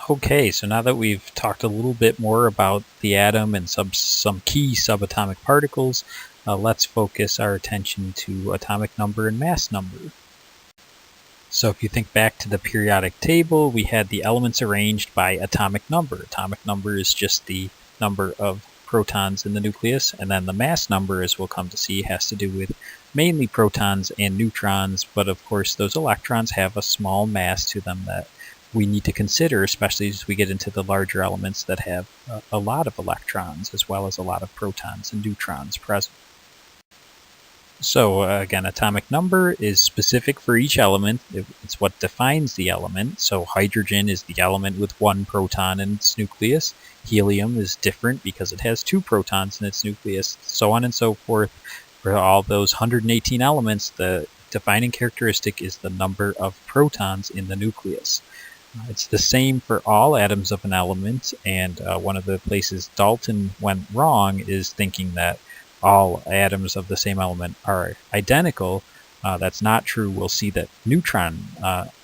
Okay, so now that we've talked a little bit more about the atom and some key subatomic particles, let's focus our attention to atomic number and mass number. So if you think back to the periodic table, we had the elements arranged by atomic number. Atomic number is just the number of protons in the nucleus, and then the mass number, as we'll come to see, has to do with mainly protons and neutrons, but of course those electrons have a small mass to them that we need to consider, especially as we get into the larger elements that have a lot of electrons as well as a lot of protons and neutrons present. So again, atomic number is specific for each element. It's what defines the element. So hydrogen is the element with one proton in its nucleus. Helium is different because it has two protons in its nucleus, so on and so forth. For all those 118 elements, the defining characteristic is the number of protons in the nucleus. It's the same for all atoms of an element, and one of the places Dalton went wrong is thinking that all atoms of the same element are identical. That's not true. We'll see that neutron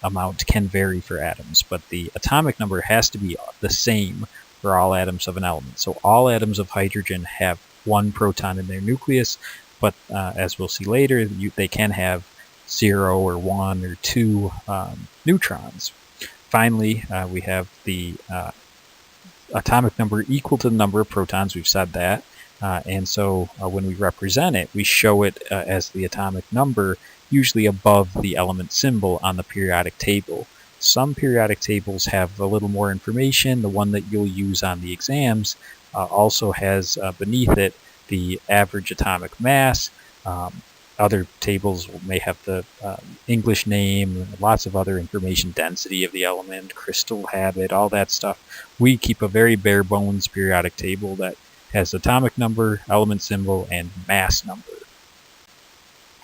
amount can vary for atoms, but the atomic number has to be the same for all atoms of an element. So all atoms of hydrogen have one proton in their nucleus, but as we'll see later, they can have 0 or 1 or 2 neutrons. Finally, we have the atomic number equal to the number of protons. We've said that. And so when we represent it, we show it as the atomic number, usually above the element symbol on the periodic table. Some periodic tables have a little more information. The one that you'll use on the exams also has beneath it the average atomic mass. Other tables may have the English name, lots of other information, density of the element, crystal habit, all that stuff. We keep a very bare bones periodic table that has atomic number, element symbol, and mass number.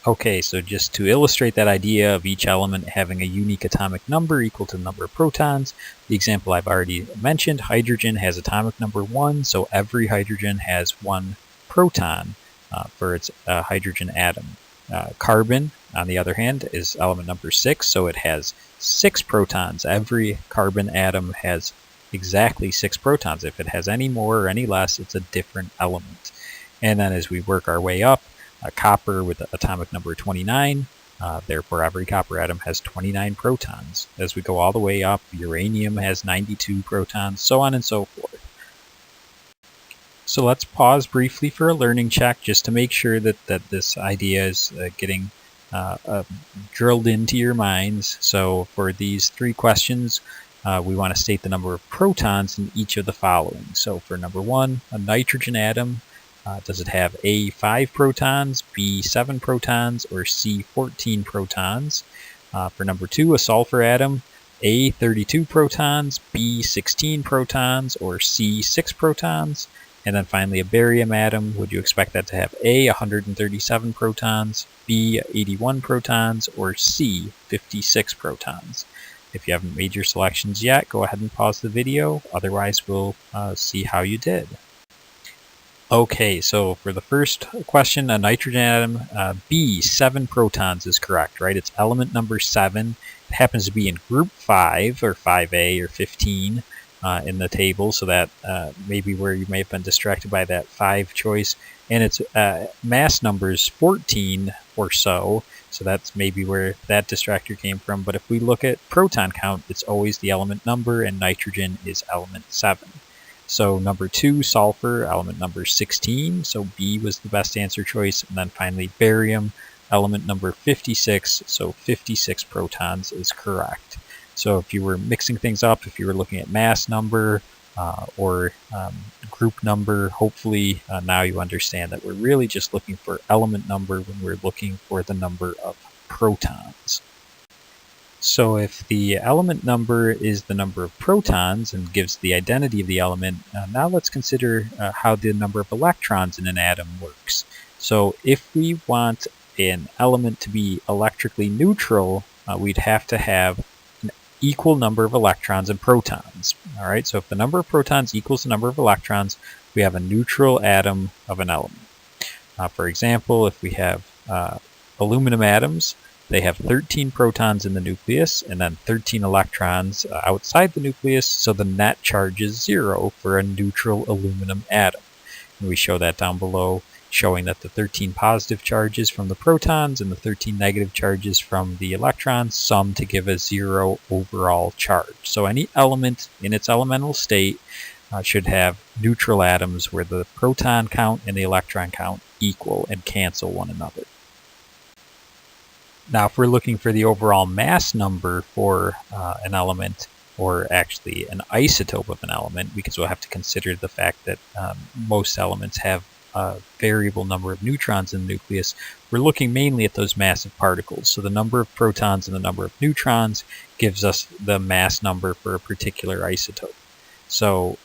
Okay, so just to illustrate that idea of each element having a unique atomic number equal to the number of protons, the example I've already mentioned, hydrogen has atomic number 1, so every hydrogen has 1 proton for its hydrogen atom. Carbon, on the other hand, is element number 6, so it has 6 protons. Every carbon atom has exactly 6 protons. If it has any more or any less, it's a different element. And then as we work our way up, copper with atomic number 29, therefore every copper atom has 29 protons. As we go all the way up, uranium has 92 protons, so on and so forth. So let's pause briefly for a learning check just to make sure that this idea is getting drilled into your minds. So for these 3 questions, we want to state the number of protons in each of the following. So for number 1, a nitrogen atom, does it have A, 5 protons, B, 7 protons, or C, 14 protons? For number 2, a sulfur atom, A, 32 protons, B, 16 protons, or C, 6 protons? And then finally, a barium atom, would you expect that to have A, 137 protons, B, 81 protons, or C, 56 protons? If you haven't made your selections yet, go ahead and pause the video. Otherwise, we'll see how you did. Okay, so for the first question, a nitrogen atom, B, 7 protons is correct, right? It's element number 7. It happens to be in group 5, or 5A, or 15 in the table, so that maybe where you may have been distracted by that 5 choice. And its mass number is 14 or so, so that's maybe where that distractor came from. But if we look at proton count, it's always the element number, and nitrogen is element 7. So number 2, sulfur, element number 16, so B was the best answer choice. And then finally, barium, element number 56, so 56 protons is correct. So if you were mixing things up, if you were looking at mass number or group number, hopefully now you understand that we're really just looking for element number when we're looking for the number of protons. So if the element number is the number of protons and gives the identity of the element, now let's consider how the number of electrons in an atom works. So if we want an element to be electrically neutral, we'd have to have an equal number of electrons and protons. All right, so if the number of protons equals the number of electrons, we have a neutral atom of an element. For example, if we have aluminum atoms, they have 13 protons in the nucleus and then 13 electrons outside the nucleus, so the net charge is 0 for a neutral aluminum atom. And we show that down below, showing that the 13 positive charges from the protons and the 13 negative charges from the electrons sum to give a 0 overall charge. So any element in its elemental state should have neutral atoms where the proton count and the electron count equal and cancel one another. Now, if we're looking for the overall mass number for an element, or actually an isotope of an element, because we'll have to consider the fact that most elements have a variable number of neutrons in the nucleus, we're looking mainly at those massive particles. So the number of protons and the number of neutrons gives us the mass number for a particular isotope. So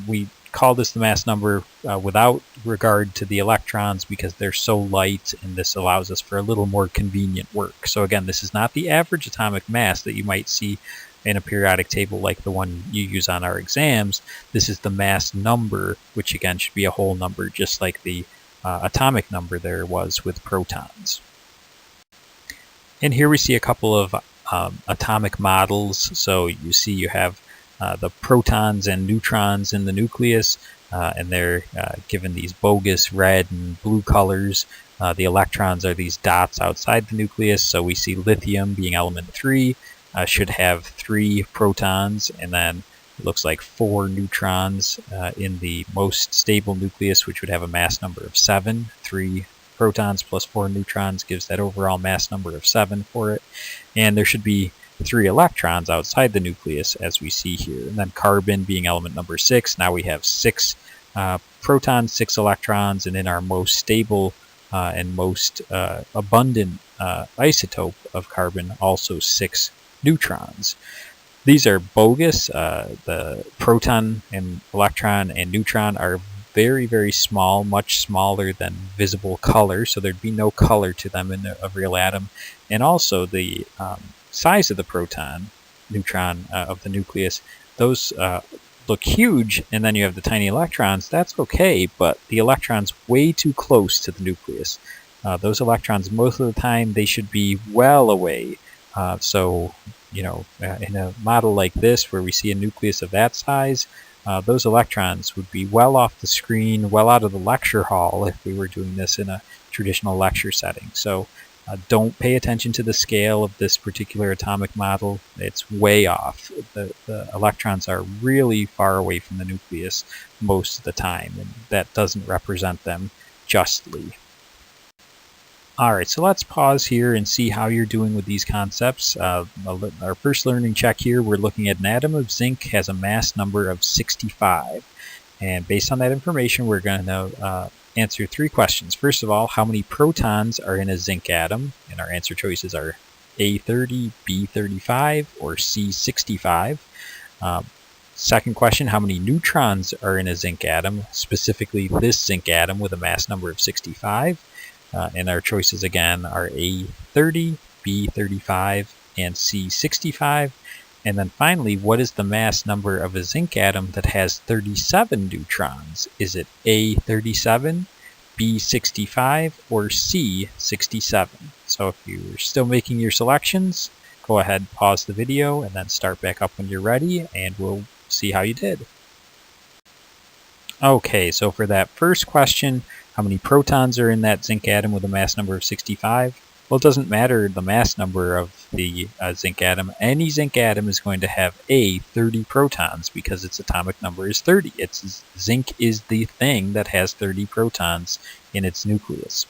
we call this the mass number without regard to the electrons because they're so light, and this allows us for a little more convenient work. So again, this is not the average atomic mass that you might see in a periodic table like the one you use on our exams. This is the mass number, which again should be a whole number, just like the atomic number there was with protons. And here we see a couple of atomic models. So you see you have the protons and neutrons in the nucleus, and they're given these bogus red and blue colors. The electrons are these dots outside the nucleus. So we see lithium being element 3 should have 3 protons, and then it looks like 4 neutrons in the most stable nucleus, which would have a mass number of 7. 3 protons plus 4 neutrons gives that overall mass number of 7 for it. And there should be 3 electrons outside the nucleus, as we see here. And then carbon being element number 6, now we have 6 protons, 6 electrons, and in our most stable and most abundant isotope of carbon, also 6 neutrons. These are bogus. The proton and electron and neutron are very, very small, much smaller than visible color, so there'd be no color to them in a real atom. And also the size of the proton, neutron of the nucleus, those look huge, and then you have the tiny electrons. That's okay, but the electron's way too close to the nucleus. Those electrons, most of the time, they should be well away. So, you know, in a model like this, where we see a nucleus of that size, those electrons would be well off the screen, well out of the lecture hall if we were doing this in a traditional lecture setting. So don't pay attention to the scale of this particular atomic model. It's way off. The electrons are really far away from the nucleus most of the time, and that doesn't represent them justly. Alright, so let's pause here and see how you're doing with these concepts. Our first learning check here, we're looking at an atom of zinc has a mass number of 65. And based on that information, we're going to answer 3 questions. First of all, how many protons are in a zinc atom? And our answer choices are A30, B35, or C65. Second question, how many neutrons are in a zinc atom, specifically this zinc atom with a mass number of 65? And our choices again are A30, B35, and C65. And then finally, what is the mass number of a zinc atom that has 37 neutrons? Is it A37, B65, or C67? So if you're still making your selections, go ahead, pause the video, and then start back up when you're ready, and we'll see how you did. Okay, so for that first question, how many protons are in that zinc atom with a mass number of 65? Well, it doesn't matter the mass number of the zinc atom. Any zinc atom is going to have 30 protons because its atomic number is 30. Zinc is the thing that has 30 protons in its nucleus.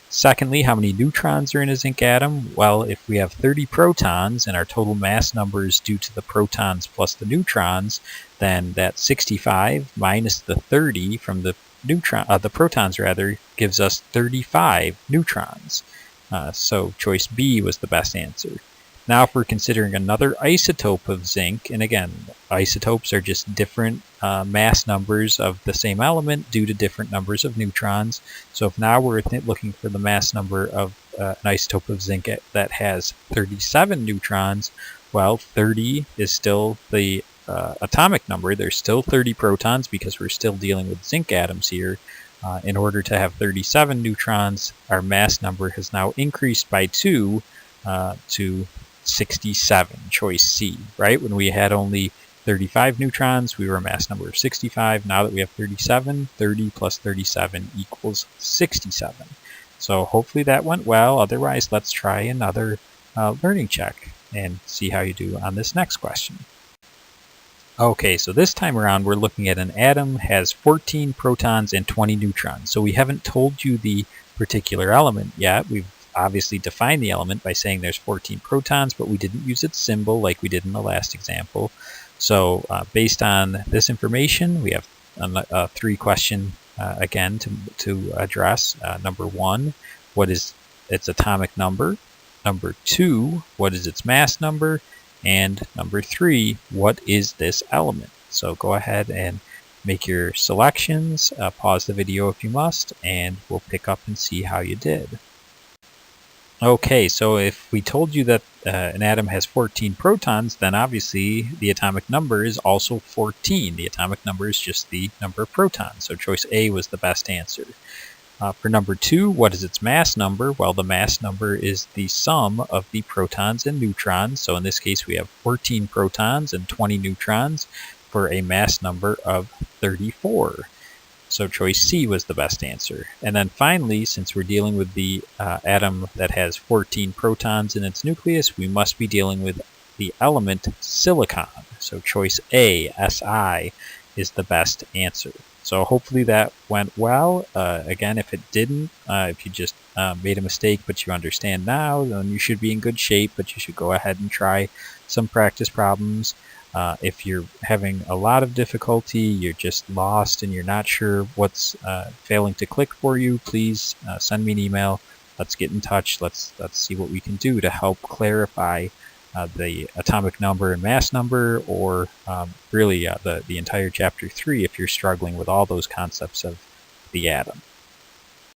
Secondly, how many neutrons are in a zinc atom? Well, if we have 30 protons and our total mass number is due to the protons plus the neutrons, then that 65 minus the 30 from the protons gives us 35 neutrons. So choice B was the best answer. Now if we're considering another isotope of zinc, and again, isotopes are just different mass numbers of the same element due to different numbers of neutrons. So if now we're looking for the mass number of an isotope of zinc that has 37 neutrons, well, 30 is still the atomic number. There's still 30 protons because we're still dealing with zinc atoms here. In order to have 37 neutrons, our mass number has now increased by 2 to 67, choice C, right? When we had only 35 neutrons, we were a mass number of 65. Now that we have 37, 30 plus 37 equals 67. So hopefully that went well. Otherwise, let's try another learning check and see how you do on this next question. Okay, so this time around we're looking at an atom has 14 protons and 20 neutrons. So we haven't told you the particular element yet. We've obviously defined the element by saying there's 14 protons, but we didn't use its symbol like we did in the last example. So based on this information, we have a 3-question again to address. Number 1, what is its atomic number? Number 2, what is its mass number? And number 3, what is this element? So go ahead and make your selections, pause the video if you must, and we'll pick up and see how you did. Okay, so if we told you that an atom has 14 protons, then obviously the atomic number is also 14. The atomic number is just the number of protons, so choice A was the best answer. For number 2, what is its mass number? Well, the mass number is the sum of the protons and neutrons. So in this case, we have 14 protons and 20 neutrons for a mass number of 34. So choice C was the best answer. And then finally, since we're dealing with the atom that has 14 protons in its nucleus, we must be dealing with the element silicon. So choice A, Si, is the best answer. So hopefully that went well. Again, if it didn't, if you just made a mistake but you understand now, then you should be in good shape, but you should go ahead and try some practice problems. If you're having a lot of difficulty, you're just lost and you're not sure what's failing to click for you, please send me an email. Let's get in touch. Let's see what we can do to help clarify the atomic number and mass number, or really the entire chapter 3 if you're struggling with all those concepts of the atom.